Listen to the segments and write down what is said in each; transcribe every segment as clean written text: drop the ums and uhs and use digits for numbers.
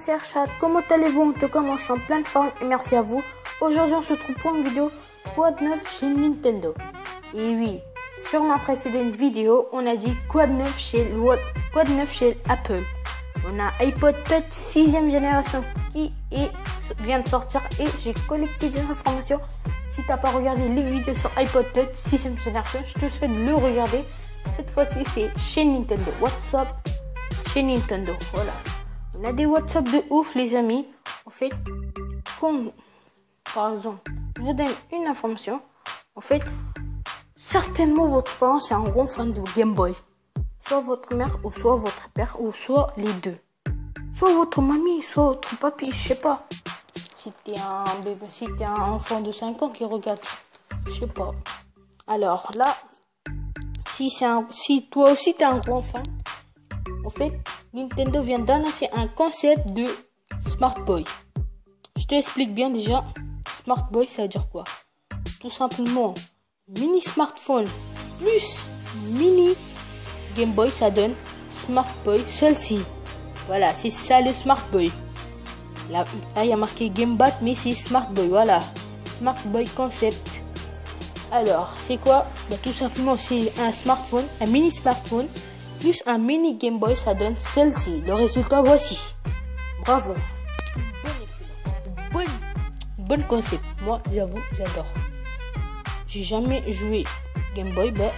c'est Arshad. Comment allez-vous? En tout cas, moi je suis en pleine forme et merci à vous. Aujourd'hui, on se retrouve pour une vidéo quoi de neuf chez Nintendo. Et oui, sur ma précédente vidéo, on a dit quoi de neuf chez Apple. On a iPod Touch 6ème génération qui vient de sortir et j'ai collecté des informations. Si t'as pas regardé les vidéos sur iPod Touch 6ème génération, je te souhaite de le regarder. Cette fois-ci, c'est chez Nintendo. WhatsApp chez Nintendo. Voilà. On a des WhatsApp de ouf, les amis. En fait, comme par exemple, je vous donne une information. En fait, certainement votre parent c'est un grand fan de Game Boy. Soit votre mère ou soit votre père ou soit les deux. Soit votre mamie, soit votre papy, je sais pas. Si t'es un bébé, si t'es un enfant de 5 ans qui regarde, je sais pas. Alors là, si toi aussi t'es un grand fan, en fait, Nintendo vient d'annoncer un concept de Smart Boy. Je t'explique bien déjà. Smart Boy, ça veut dire quoi? Tout simplement, mini smartphone plus mini Game Boy, ça donne Smart Boy celle-ci. Voilà, c'est ça le Smart Boy. Là, il y a marqué Game Bat, mais c'est Smart Boy. Voilà, Smart Boy concept. Alors, c'est quoi? Bah, tout simplement, c'est un smartphone, un mini smartphone plus un mini Game Boy, ça donne celle-ci. Le résultat, voici. Bravo. Bon concept. Moi, j'avoue, j'adore. J'ai jamais joué Game Boy, bah,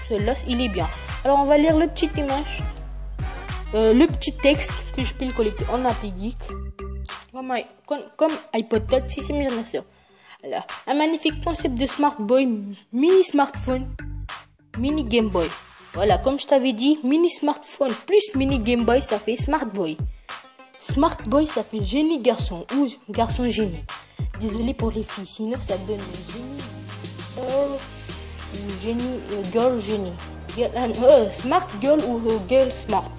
celui-là, il est bien. Alors, on va lire le petit image, le petit texte que je peux le collecter en appli geek. Comme iPod Touch 6ème génération. Alors, un magnifique concept de Smart Boy, mini smartphone, mini Game Boy. Voilà, comme je t'avais dit, mini smartphone plus mini Game Boy, ça fait Smart Boy. Smart Boy, ça fait génie garçon ou garçon génie. Désolé pour les filles, sinon ça donne génie, girl génie. Smart girl ou girl smart.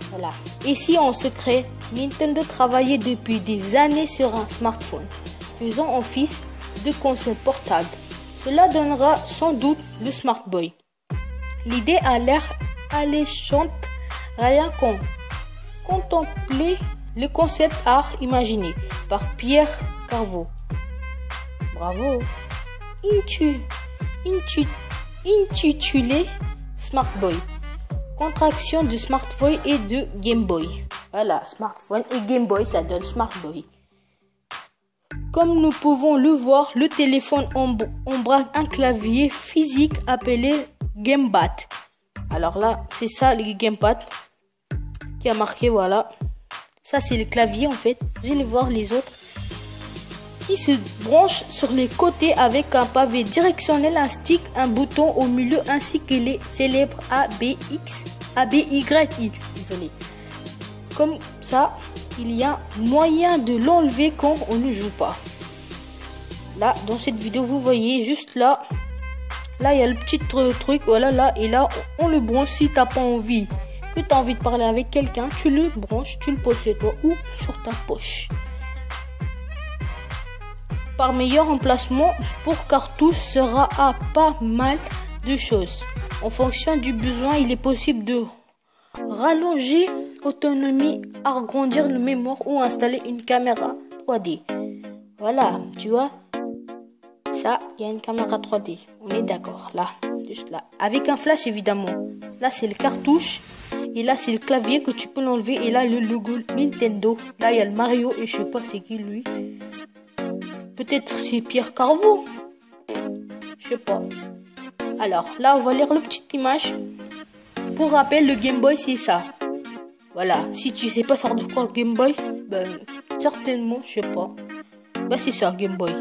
Voilà. Et si en secret, Nintendo travaillait depuis des années sur un smartphone, faisant office de console portable. Cela donnera sans doute le Smart Boy. L'idée a l'air alléchante, rien qu'en contempler le concept art imaginé par Pierre Carvaux. Bravo. Intitulé Smart Boy. Contraction de smartphone et de Game Boy. Voilà, smartphone et Game Boy, ça donne Smart Boy. Comme nous pouvons le voir, le téléphone embrasse un clavier physique appelé Gamepad. Alors là, c'est ça le Gamepad qui a marqué, voilà. Ça, c'est le clavier en fait. Vous allez voir les autres. Qui se branche sur les côtés avec un pavé directionnel, un stick, un bouton au milieu ainsi que les célèbres ABYX. Désolé. Comme ça, il y a moyen de l'enlever quand on ne joue pas. Là, dans cette vidéo, vous voyez juste là. Là, il y a le petit truc, voilà, là, et là, on le branche si t'as pas envie, que tu as envie de parler avec quelqu'un, tu le branches, tu le poses sur toi ou sur ta poche. Par meilleur emplacement pour cartouche sera à pas mal de choses. En fonction du besoin, il est possible de rallonger autonomie, agrandir le mémoire ou installer une caméra 3D. Voilà, tu vois. Ça, il y a une caméra 3D. On est d'accord, là, juste là. Avec un flash, évidemment. Là, c'est le cartouche. Et là, c'est le clavier que tu peux l'enlever. Et là, le logo Nintendo. Là, il y a le Mario. Et je sais pas c'est qui, lui. Peut-être c'est Pierre Carvaux. Je sais pas. Alors, là, on va lire le petite image. Pour rappel, le Game Boy, c'est ça. Voilà. Si tu sais pas ça veut dire quoi, Game Boy, ben, certainement, je sais pas. Ben, c'est ça, Game Boy.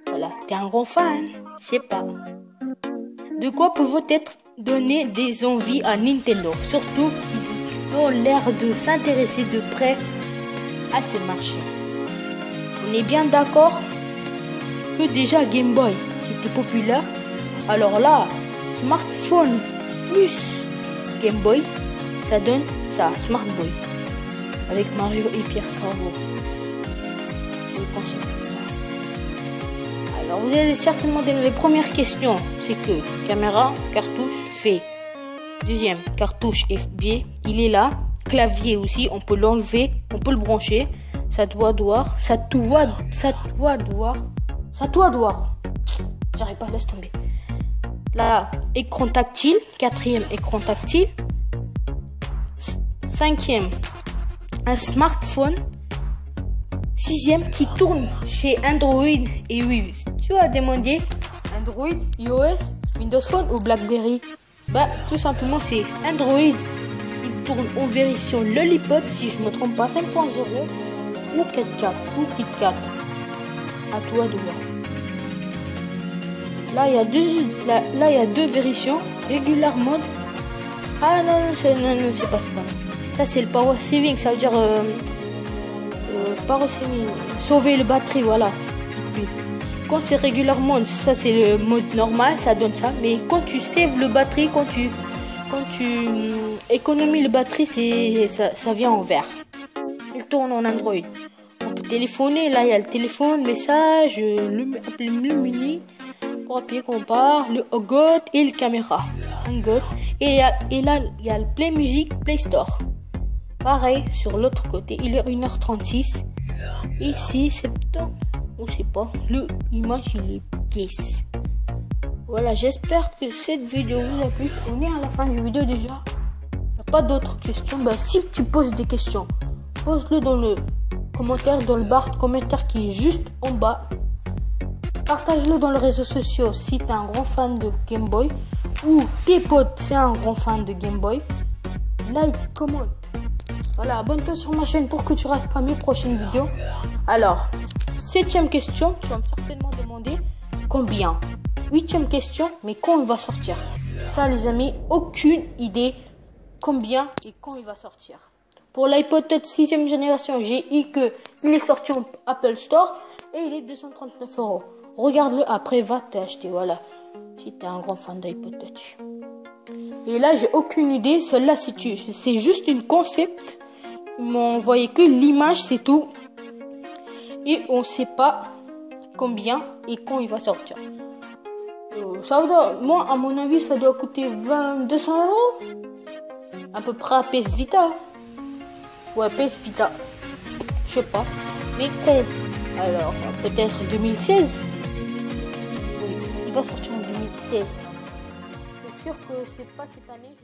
Voilà, t'es un grand fan, je sais pas. De quoi peuvent être donner des envies à Nintendo, surtout qu'ils ont l'air de s'intéresser de près à ce marché. On est bien d'accord que déjà Game Boy, c'était populaire. Alors là, smartphone plus Game Boy, ça donne ça, Smart Boy. Avec Mario et Pierre Carvaux. Je le conseille. Alors vous allez certainement donner les premières questions. C'est que caméra, cartouche, fait. Deuxième, cartouche FB, il est là. clavier aussi, on peut l'enlever, on peut le brancher. Ça doit. J'arrive pas, laisse tomber. Là, écran tactile, 4e écran tactile. 5e, un smartphone. 6e qui tourne chez Android et oui, tu as demandé Android, iOS, Windows Phone ou BlackBerry. Bah, tout simplement, c'est Android. Il tourne en version Lollipop, si je me trompe pas, 5.0 ou 4K ou KitKat. À toi de voir. Là, il y a deux versions. Regular mode. Ah non, c'est pas ça. Ça, c'est le power saving. Ça veut dire power saving. Sauver le batterie, voilà. Quand c'est regular mode, ça c'est le mode normal, ça donne ça. Mais quand tu saves le batterie, quand tu économises le batterie, ça vient en vert. Il tourne en Android. On peut téléphoner, là il y a le téléphone, message, le menu, pour appuyer qu'on part, le Hot et le caméra. Et là il y a le Play Music, Play Store. Pareil, sur l'autre côté, il est 1h36. Ici, c'est temps. On sait pas, l'image il est pièce. Voilà, j'espère que cette vidéo vous a plu. On est à la fin de la vidéo déjà. Il n'y a pas d'autres questions. Bah, si tu poses des questions, pose-le dans le commentaire, dans le bar de commentaires qui est juste en bas. Partage-le dans les réseaux sociaux si tu es un grand fan de Game Boy ou tes potes c'est un grand fan de Game Boy. Like, commente. Voilà, abonne-toi sur ma chaîne pour que tu rates pas mes prochaines vidéos. Alors, 7e question, tu vas me certainement demander combien. 8e question, mais quand il va sortir? Ça, les amis, aucune idée combien et quand il va sortir. Pour l'iPod Touch 6e génération, j'ai eu que il est sorti en Apple Store et il est 239 €. Regarde-le après, va t'acheter, voilà. Si tu es un grand fan d'iPod Touch. Et là, j'ai aucune idée. Celle-là, c'est juste une concept. Ils m'ont envoyé que l'image, c'est tout. Et on ne sait pas combien et quand il va sortir. Moi, à mon avis, ça doit coûter 200 €. À peu près à PS Vita. Ouais, PS Vita. Je sais pas. Mais quand? Alors, peut-être 2016. Oui, il va sortir en 2016. C'est sûr que c'est pas cette année.